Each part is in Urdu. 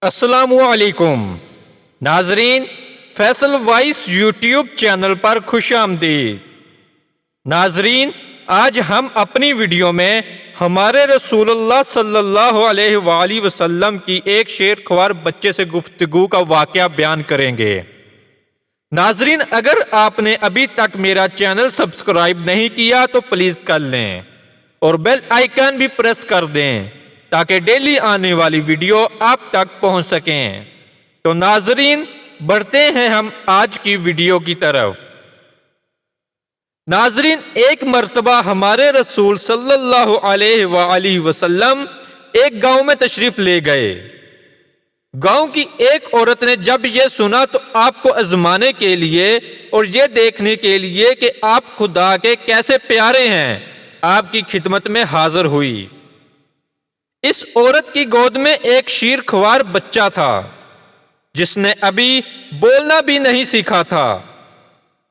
السلام علیکم ناظرین، فیصل وائس یوٹیوب چینل پر خوش آمدید۔ ناظرین، آج ہم اپنی ویڈیو میں ہمارے رسول اللہ صلی اللہ علیہ وآلہ وسلم کی ایک شیر خوار بچے سے گفتگو کا واقعہ بیان کریں گے۔ ناظرین، اگر آپ نے ابھی تک میرا چینل سبسکرائب نہیں کیا تو پلیز کر لیں اور بیل آئیکن بھی پریس کر دیں تاکہ ڈیلی آنے والی ویڈیو آپ تک پہنچ سکیں۔ تو ناظرین، بڑھتے ہیں ہم آج کی ویڈیو کی طرف۔ ناظرین، ایک مرتبہ ہمارے رسول صلی اللہ علیہ وآلہ وسلم ایک گاؤں میں تشریف لے گئے۔ گاؤں کی ایک عورت نے جب یہ سنا تو آپ کو آزمانے کے لیے اور یہ دیکھنے کے لیے کہ آپ خدا کے کیسے پیارے ہیں، آپ کی خدمت میں حاضر ہوئی۔ اس عورت کی گود میں ایک شیر خوار بچہ تھا جس نے ابھی بولنا بھی نہیں سیکھا تھا،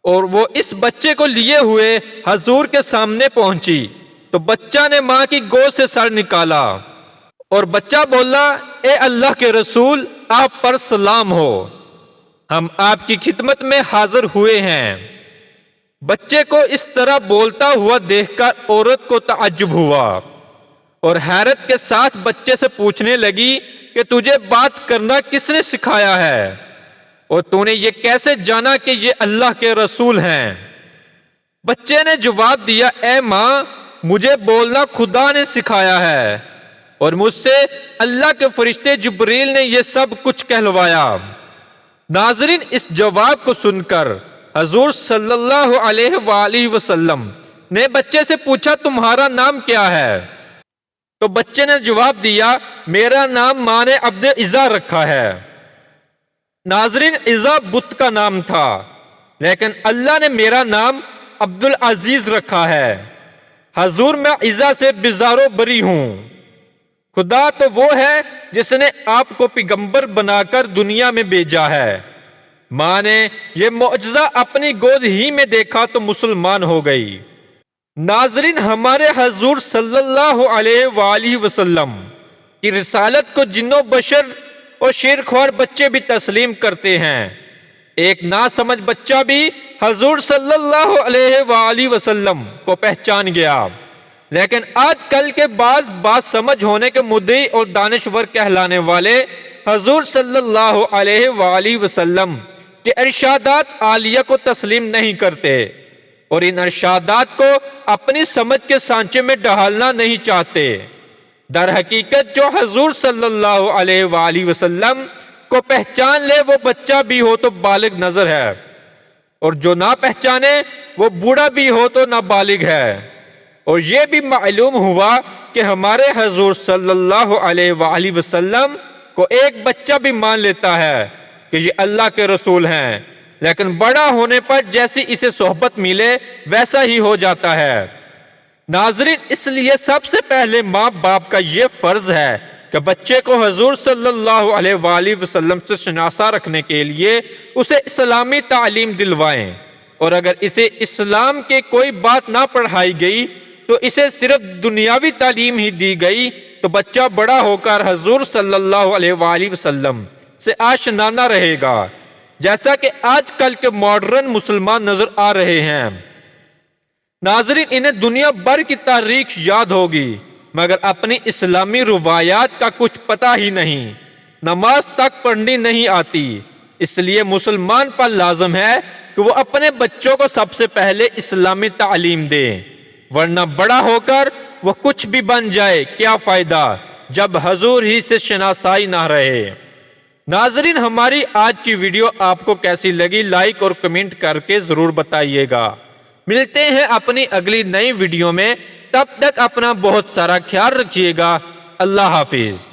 اور وہ اس بچے کو لیے ہوئے حضور کے سامنے پہنچی تو بچہ نے ماں کی گود سے سر نکالا اور بچہ بولا، اے اللہ کے رسول، آپ پر سلام ہو، ہم آپ کی خدمت میں حاضر ہوئے ہیں۔ بچے کو اس طرح بولتا ہوا دیکھ کر عورت کو تعجب ہوا اور حیرت کے ساتھ بچے سے پوچھنے لگی کہ تجھے بات کرنا کس نے سکھایا ہے اور تو نے یہ کیسے جانا کہ یہ اللہ کے رسول ہیں؟ بچے نے جواب دیا، اے ماں، مجھے بولنا خدا نے سکھایا ہے اور مجھ سے اللہ کے فرشتے جبریل نے یہ سب کچھ کہلوایا۔ ناظرین، اس جواب کو سن کر حضور صلی اللہ علیہ وآلہ وسلم نے بچے سے پوچھا، تمہارا نام کیا ہے؟ تو بچے نے جواب دیا، میرا نام ماں نے عبد عزا رکھا ہے۔ ناظرین، عزا بت کا نام تھا، لیکن اللہ نے میرا نام عبد العزیز رکھا ہے۔ حضور، میں عزا سے بیزار و بری ہوں۔ خدا تو وہ ہے جس نے آپ کو پیغمبر بنا کر دنیا میں بھیجا ہے۔ ماں نے یہ معجزہ اپنی گود ہی میں دیکھا تو مسلمان ہو گئی۔ ناظرین، ہمارے حضور صلی اللہ علیہ وآلہ وسلم کی رسالت کو جن و بشر اور شیر خوار بچے بھی تسلیم کرتے ہیں۔ ایک ناسمجھ بچہ بھی حضور صلی اللہ علیہ وآلہ وسلم کو پہچان گیا، لیکن آج کل کے بعض بات سمجھ ہونے کے مدعی اور دانشور کہلانے والے حضور صلی اللہ علیہ وآلہ وسلم کے ارشادات عالیہ کو تسلیم نہیں کرتے اور ان ارشادات کو اپنی سمجھ کے سانچے میں ڈھالنا نہیں چاہتے۔ در حقیقت جو حضور صلی اللہ علیہ وآلہ وسلم کو پہچان لے وہ بچہ بھی ہو تو بالغ نظر ہے، اور جو نہ پہچانے وہ بوڑھا بھی ہو تو نابالغ ہے۔ اور یہ بھی معلوم ہوا کہ ہمارے حضور صلی اللہ علیہ وآلہ وسلم کو ایک بچہ بھی مان لیتا ہے کہ یہ اللہ کے رسول ہیں، لیکن بڑا ہونے پر جیسی اسے صحبت ملے ویسا ہی ہو جاتا ہے۔ ناظرین، اس لیے سب سے پہلے ماں باپ کا یہ فرض ہے کہ بچے کو حضور صلی اللہ علیہ وآلہ وسلم سے شناسا رکھنے کے لیے اسے اسلامی تعلیم دلوائیں، اور اگر اسے اسلام کے کوئی بات نہ پڑھائی گئی تو اسے صرف دنیاوی تعلیم ہی دی گئی تو بچہ بڑا ہو کر حضور صلی اللہ علیہ وآلہ وسلم سے آشنا نہ رہے گا، جیسا کہ آج کل کے ماڈرن مسلمان نظر آ رہے ہیں۔ ناظرین، انہیں دنیا بھر کی تاریخ یاد ہوگی مگر اپنی اسلامی روایات کا کچھ پتہ ہی نہیں، نماز تک پڑھنی نہیں آتی۔ اس لیے مسلمان پر لازم ہے کہ وہ اپنے بچوں کو سب سے پہلے اسلامی تعلیم دے، ورنہ بڑا ہو کر وہ کچھ بھی بن جائے کیا فائدہ جب حضور ہی سے شناسائی نہ رہے۔ ناظرین، ہماری آج کی ویڈیو آپ کو کیسی لگی لائک اور کمنٹ کر کے ضرور بتائیے گا۔ ملتے ہیں اپنی اگلی نئی ویڈیو میں، تب تک اپنا بہت سارا خیال رکھیے گا۔ اللہ حافظ۔